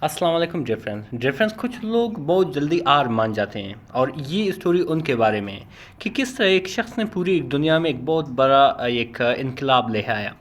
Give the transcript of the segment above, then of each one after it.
السلام علیکم dear friends کچھ لوگ بہت جلدی ہار مان جاتے ہیں اور یہ اسٹوری ان کے بارے میں ہے کہ کس طرح ایک شخص نے پوری ایک دنیا میں ایک بہت بڑا ایک انقلاب لے آیا۔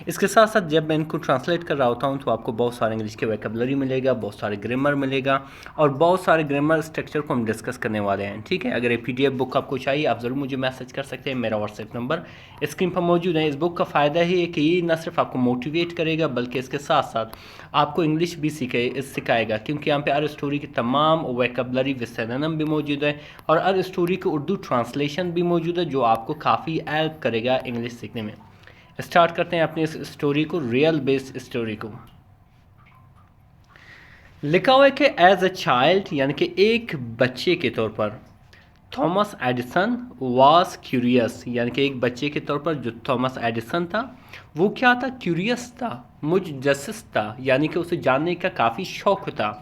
اس کے ساتھ ساتھ جب میں ان کو ٹرانسلیٹ کر رہا ہوتا ہوں تو آپ کو بہت سارے انگلش کے ویکیبلری ملے گا، بہت سارے گرامر ملے گا اور بہت سارے گرامر اسٹرکچر کو ہم ڈسکس کرنے والے ہیں، ٹھیک ہے۔ اگر یہ PDF بک آپ کو چاہیے آپ ضرور مجھے میسج کر سکتے ہیں، میرا WhatsApp نمبر اسکرین پر موجود ہے۔ اس بک کا فائدہ ہی ہے کہ یہ نہ صرف آپ کو موٹیویٹ کرے گا بلکہ اس کے ساتھ ساتھ آپ کو انگلش بھی سکھائے گا، کیونکہ یہاں پہ ہر اسٹوری کی تمام ویکیبلری وسینم بھی موجود ہے اور ہر اسٹوری کی اردو ٹرانسلیشن بھی موجود ہے جو آپ کو کافی ہیلپ کرے گا انگلش سیکھنے میں۔ اسٹارٹ کرتے ہیں اپنی اس اسٹوری کو، ریئل بیسڈ اسٹوری کو۔ لکھا ہوا ہے کہ ایز اے چائلڈ یعنی کہ ایک بچے کے طور پر تھامس ایڈیسن واز کیوریس، یعنی کہ ایک بچے کے طور پر جو تھامس ایڈیسن تھا وہ کیا تھا؟ کیوریس تھا، متجسس تھا، یعنی کہ اسے جاننے کا کافی شوق تھا۔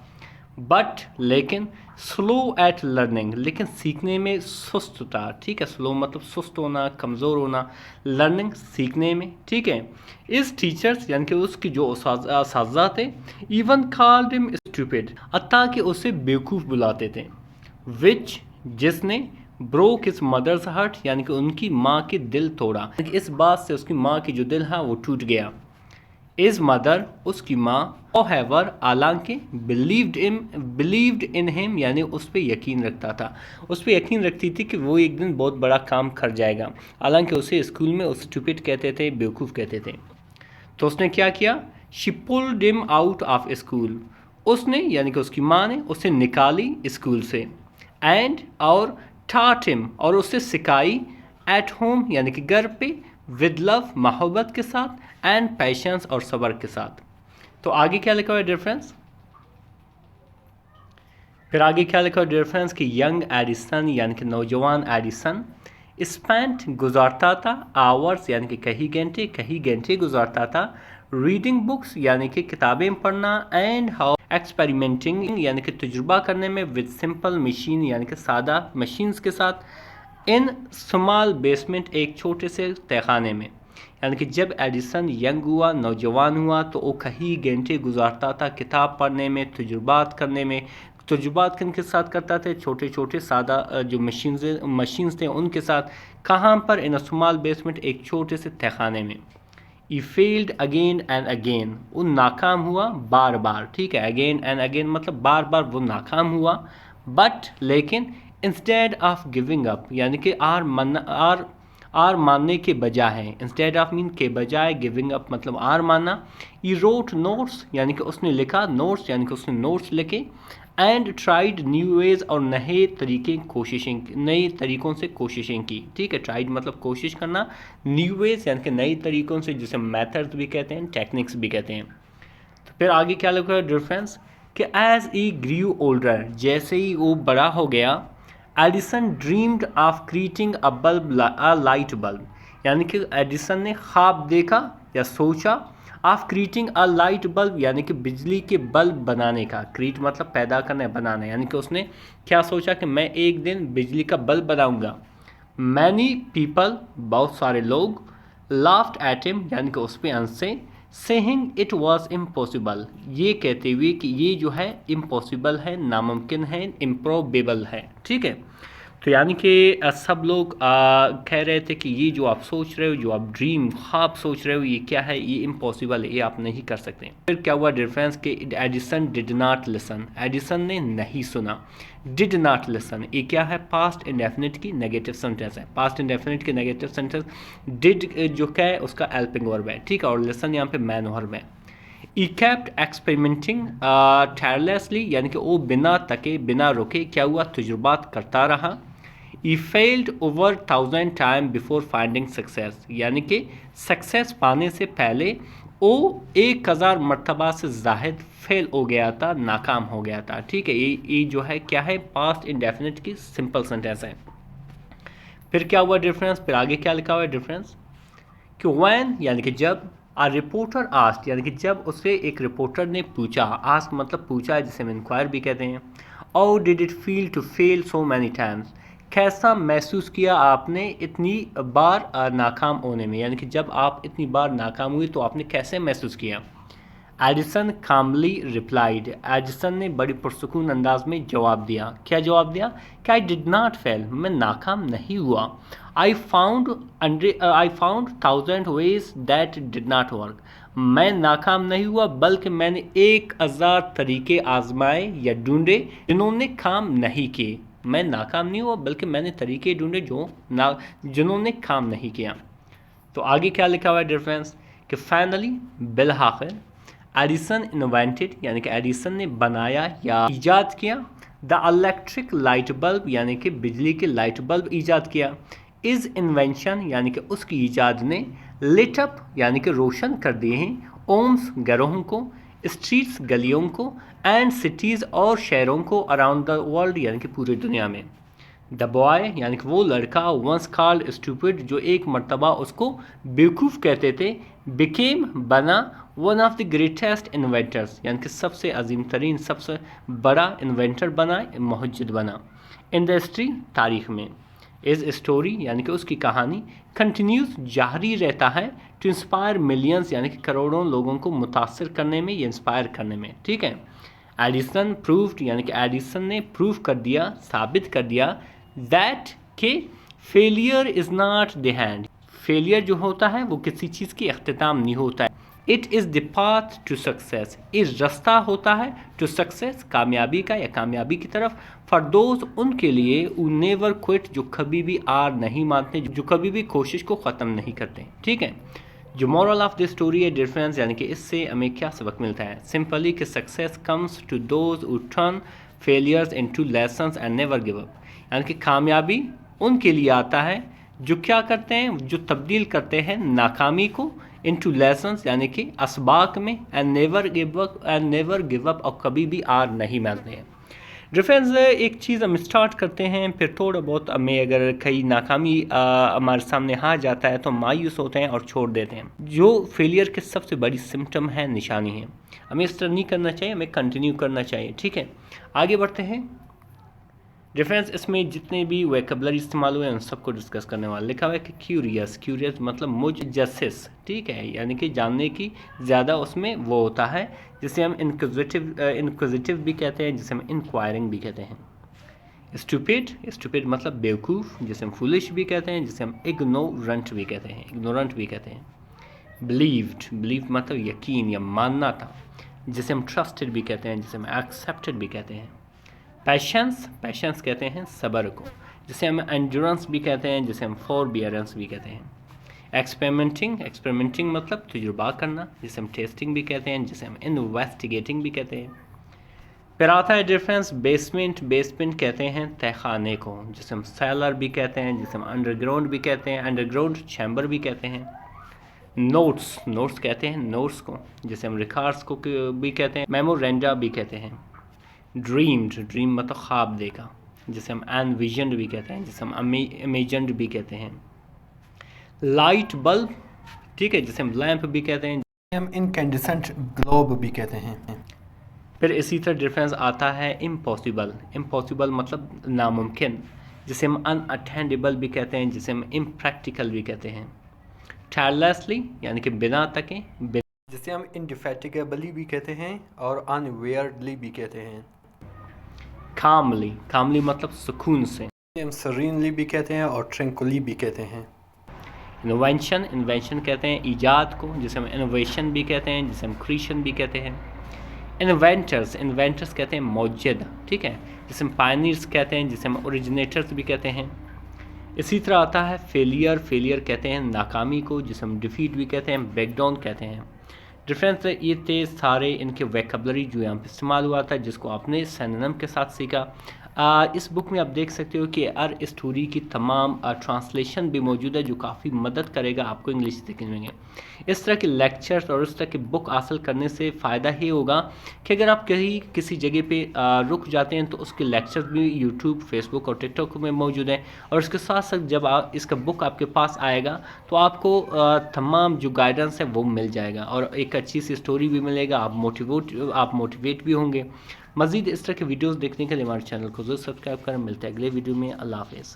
بٹ لیکن سلو ایٹ لرننگ، لیکن سیکھنے میں سست تھا، ٹھیک ہے۔ سلو مطلب سست ہونا، کمزور ہونا، لرننگ سیکھنے میں، ٹھیک ہے۔ اس ٹیچرس یعنی کہ اس کی جو اساتذہ تھے ایون کالڈ ہم اسٹوپڈ، حتیٰ کہ اسے بیوقوف بلاتے تھے، وچ جس نے بروک ہز مدرز ہارٹ، یعنی کہ ان کی ماں کے دل توڑا، اس بات سے اس کی ماں کی جو دل ہے وہ ٹوٹ گیا۔ از مدر اس کی ماں، however حالانکہ believed in him یعنی اس پہ یقین رکھتا تھا، اس پہ یقین رکھتی تھی کہ وہ ایک دن بہت بڑا کام کر جائے گا، حالانکہ اسے اسکول میں اسٹوپڈ کہتے تھے، بیوقوف کہتے تھے۔ تو اس نے کیا کیا؟ she pulled him out of school، اس نے یعنی کہ اس کی ماں نے اسے نکالی اسکول سے، اینڈ اور taught him اور اسے سکھائی، ایٹ ہوم یعنی کہ گھر پہ، ود لو محبت کے ساتھ، اینڈ پیشنس اور صبر کے ساتھ۔ تو آگے کیا لکھا ہوا ہے ڈیئر فرینڈس؟ پھر آگے کیا لکھا ہوا ہے ڈیئر فرینڈس کہ ینگ ایڈیسن یعنی کہ نوجوان ایڈیسن اسپینٹ گزارتا تھا، آورس یعنی کہ کئی گھنٹے گزارتا تھا، ریڈنگ بکس یعنی کہ کتابیں پڑھنا، اینڈ ہاؤ ایکسپیریمنٹنگ یعنی کہ تجربہ کرنے میں، ود سمپل مشین یعنی کہ سادہ مشینز کے ساتھ، ان اسمال بیسمنٹ ایک چھوٹے سے تہخانے میں۔ یعنی کہ جب ایڈیسن ینگ ہوا، نوجوان ہوا، تو وہ کئی گھنٹے گزارتا تھا کتاب پڑھنے میں، تجربات کرنے میں۔ تجربات کن کے ساتھ کرتا تھا؟ چھوٹے چھوٹے سادہ جو مشینز تھے ان کے ساتھ۔ کہاں پر؟ ان اسمال بیسمنٹ ایک چھوٹے سے تہخانے میں۔ ای فیلڈ اگین اینڈ اگین، وہ ناکام ہوا بار بار، ٹھیک ہے۔ اگین اینڈ اگین مطلب بار بار وہ ناکام ہوا، بٹ لیکن انسٹیڈ آف گیونگ اپ یعنی کہ آر ماننے کے بجائے، انسٹیڈ آف مین کے بجائے، گیونگ اپ مطلب آر ماننا۔ ای روٹ نوٹس یعنی کہ اس نے لکھا، نوٹس یعنی کہ اس نے نوٹس لکھے، اینڈ ٹرائیڈ نیو ویز اور نئے طریقوں سے کوششیں کی، ٹھیک ہے۔ ٹرائیڈ مطلب کوشش کرنا، نیو ویز یعنی کہ نئے طریقوں سے، جسے میتھڈ بھی کہتے ہیں، ٹیکنیکس بھی کہتے ہیں۔ تو پھر آگے کیا لکھا ہے ڈیفرنس کہ ایز ای گریو اولڈر، جیسے ہی وہ بڑا ہو گیا، Edison dreamed of creating a light bulb, یعنی کہ ایڈیسن نے خواب دیکھا یا سوچا، of creating a light bulb یعنی کہ بجلی کے بلب بنانے کا، کریٹ مطلب پیدا کرنا، بنانا، یعنی کہ اس نے کیا سوچا کہ میں ایک دن بجلی کا بلب بناؤں گا۔ مینی پیپل بہت سارے لوگ، لافٹ ایٹ ہم یعنی کہ اس پہ ہنسے، سیئنگ اٹ واز امپاسبل یہ کہتے ہوئے کہ یہ جو ہے امپاسبل ہے، ناممکن ہے، امپروبیبل ہے، ٹھیک ہے۔ تو یعنی کہ سب لوگ کہہ رہے تھے کہ یہ جو آپ سوچ رہے ہو، جو آپ ڈریم خواب سوچ رہے ہو، یہ کیا ہے؟ یہ امپاسبل ہے، یہ آپ نہیں کر سکتے۔ پھر کیا ہوا ڈیفرنس کہ Edison did not listen, Edison نے نہیں سنا۔ ڈڈ ناٹ لسن یہ کیا ہے؟ پاسٹ انڈیفینٹ کی نیگیٹو سینٹینس ہے، پاسٹ انڈیفینٹ کی نیگیٹو سینٹینس۔ ڈڈ جو کیا ہے اس کا ہیلپنگ ورب ہے، ٹھیک ہے، اور لسن یہاں پہ مین ورب ہے۔ ای کیپٹ ایکسپیریمنٹنگ ٹائرلیسلی یعنی کہ وہ بنا تھکے بنا رکے کیا ہوا؟ تجربات کرتا رہا۔ He failed over 1000 times before finding success یعنی کہ سکسیس پانے سے پہلے وہ 1000 مرتبہ سے زائد فیل ہو گیا تھا، ناکام ہو گیا تھا، ٹھیک ہے۔ یہ جو ہے کیا ہے؟ پاسٹ انڈیفینٹ کی سمپل سینٹینس ہے۔ پھر کیا ہوا ڈیفرنس؟ پھر آگے کیا لکھا ہوا ہے ڈیفرنس کہ when یعنی کہ جب، a reporter asked یعنی کہ جب اسے ایک رپورٹر نے پوچھا، ask مطلب پوچھا جسے ہم انکوائر بھی کہتے ہیں، how did it feel to fail so many times کیسا محسوس کیا آپ نے اتنی بار ناکام ہونے میں، یعنی کہ جب آپ اتنی بار ناکام ہوئی تو آپ نے کیسے محسوس کیا؟ एडिसन कामली रिप्लाइड, एडिसन ने बड़ी पुरसुकून अंदाज में जवाब दिया। क्या जवाब दिया कि आई डिड नॉट फेल, मैं नाकाम नहीं हुआ। I found 1000 ways that did not work, मैं नाकाम नहीं हुआ बल्कि मैंने 1000 तरीके आजमाए या ढूंढे जिन्होंने काम नहीं किए। मैं नाकाम नहीं हुआ बल्कि मैंने तरीके ढूंढे जिन्होंने काम नहीं किया। तो आगे क्या लिखा हुआ है डियर फ्रेंड्स कि फाइनली बिलआखिर एडिसन इन्वेंटेड, यानी कि एडिसन ने बनाया या ईजाद किया द इलेक्ट्रिक लाइट बल्ब, यानी कि बिजली के लाइट बल्ब ईजाद किया। इस इन्वेंशन यानी कि उसकी ईजाद ने लिट अप यानी कि रोशन कर दिए हैं ओम्स घरों को, स्ट्रीट्स गलियों को, एंड सिटीज़ और शहरों को अराउंड द वर्ल्ड यानी कि पूरी दुनिया में। द बॉय यानी कि वो लड़का वंस कॉल्ड स्टूपिड, जो एक मर्तबा उसको बेवकूफ़ कहते थे, बिकेम बना one of the greatest inventors, यानी कि सबसे अजीम तरीन सबसे बड़ा इन्वेंटर बना, मुहज्जिद बना इन द हिस्ट्री, तारीख में। इस स्टोरी यानी कि उसकी कहानी कंटिन्यूस जारी रहता है टू इंस्पायर मिलियंस, यानी कि करोड़ों लोगों को मुतासर करने में या इंस्पायर करने में। ठीक है, एडिसन प्रूव्ड यानी कि एडिसन ने प्रूव कर दिया, साबित कर दिया दैट के failure is not the hand, failure जो होता है वो किसी चीज़ की अख्तिताम नहीं होता है। It is the path to success, इस रास्ता होता है टू सक्सेस, कामयाबी का या कामयाबी की तरफ। फॉर दोज, उनके लिए, हु नेवर क्विट, जो कभी भी हार नहीं मानते, जो कभी भी कोशिश को ख़त्म नहीं करते। ठीक है, जो मॉरल ऑफ द स्टोरी है डियर फ्रेंड्स, यानी कि इससे हमें क्या सबक मिलता है, सिंपली कि success comes to those who turn failures into lessons and never give up, यानी कि कामयाबी उनके लिए आता है जो क्या करते हैं, जो तब्दील करते हैं नाकामी को इनटू लेसन्स यानी कि असबाक में, एंड नेवर गिव अप, और कभी भी हार नहीं मानते हैं। डिफरेंस एक चीज़ हम स्टार्ट करते हैं, फिर थोड़ा बहुत हमें अगर कहीं नाकामी हमारे सामने आ जाता है तो मायूस होते हैं और छोड़ देते हैं, जो फेलियर के सबसे बड़ी सिम्टम है, निशानी है। हमें इस तरह नहीं करना चाहिए, हमें कंटिन्यू करना चाहिए। ठीक है, आगे बढ़ते हैं। डिफरेंस इसमें जितने भी वोकैबुलरी इस्तेमाल हुए हैं उन सबको डिस्कस करने वाला। लिखा हुआ है कि क्यूरियस, क्यूरियस मतलब मुजस्सिस, ठीक है, यानी कि जानने की ज़्यादा उसमें वो होता है, जिसे हम इनक्विजिटिव भी कहते हैं, जिसे हम इंक्वायरिंग भी कहते हैं। स्टूपिड, स्टूपिड मतलब बेवकूफ़, जिसे हम फुलिश भी कहते हैं, जिसे हम इग्नोरेंट भी कहते हैं, बिलीव्ड, बिलीव मतलब यकीन या मानना था, जिसे हम ट्रस्टेड भी कहते हैं, जिसे हम एक्सेप्टेड भी कहते हैं। पैशंस, पैशंस कहते हैं सब्र को, जिसे हम एंड्योरेंस भी कहते हैं, जिसे हम फॉरबियरेंस भी कहते हैं। एक्सपेरिमेंटिंग, एक्सपेरिमेंटिंग मतलब तजुर्बा करना, जिसे हम टेस्टिंग भी कहते हैं, जिसे हम इन्वेस्टिगेटिंग भी कहते हैं। फिर आता है डिफरेंस बेसमेंट, बेसमेंट कहते हैं तहखाने को, जिसे हम सेलर भी कहते हैं, जिसे हम अंडरग्राउंड भी कहते हैं, अंडरग्राउंड चैम्बर भी कहते हैं। नोट्स, नोट्स कहते हैं नोट्स को, जिसे हम रिकॉर्ड्स को भी कहते हैं, मेमोरेंडा भी कहते हैं। ड्रीम्ड, ड्रीम मतलब ख्वाब देखा, जिसे हम एनविजन्ड भी कहते हैं, जिसे हम इमेजिन्ड भी कहते हैं। लाइट बल्ब, ठीक है, जिसे हम लैंप भी कहते हैं, हम इनकैंडिसेंट ग्लोब भी कहते हैं। फिर इसी तरह डिफरेंस आता है इम्पॉसिबल, इम्पॉसिबल मतलब नामुमकिन, जिसे हम अनअटेंडेबल भी कहते हैं, जिसे हम इम्प्रैक्टिकल भी कहते हैं। टायरलेसली यानी कि बिना थके, जिसे हम इंडिफैटिगेबली भी कहते हैं और अनवेयर्डली भी कहते हैं। कामली, कामली मतलब सुकून से, हम सरीनली भी कहते हैं और ट्रैंक्विली भी कहते हैं। इन्वेंशन, इन्वेंशन कहते हैं ईजाद को, जिसे हम इनोवेशन भी कहते हैं, जिसे हम क्रिएशन भी कहते हैं। इन्वेंटर्स, इन्वेंटर्स कहते हैं मौजद, ठीक है, जिसे हम पायनियर्स कहते हैं, जिसे हम ओरिजिनेटर्स भी कहते हैं। इसी तरह आता है फेलियर, फेलियर कहते हैं नाकामी को, जिसे हम डिफीट भी कहते हैं, ब्रेकडाउन कहते हैं। डिफरेंस ये थे सारे इनके वोकैबुलरी जो यहाँ पे इस्तेमाल हुआ था, जिसको आपने सिनोनिम के साथ सीखा। इस बुक में आप देख सकते हो कि हर स्टोरी की तमाम ट्रांसलेशन भी मौजूद है, जो काफ़ी मदद करेगा आपको इंग्लिश सीखने में। इस तरह के लेक्चर्स और इस तरह की बुक हासिल करने से फ़ायदा ये होगा कि अगर आप कहीं किसी जगह पे रुक जाते हैं तो उसके लेक्चर्स भी यूट्यूब, फेसबुक और टिकटॉक में मौजूद हैं, और इसके साथ साथ जब इसका बुक आपके पास आएगा तो आपको तमाम जो गाइडेंस है वो मिल जाएगा, और एक अच्छी सी स्टोरी भी मिलेगा, आप मोटिवेट भी होंगे। मज़ीद इस तरह के वीडियोस देखने के लिए हमारे चैनल को ज़रूर सब्सक्राइब करें। मिलते हैं अगले वीडियो में। अल्लाह हाफ़िज़।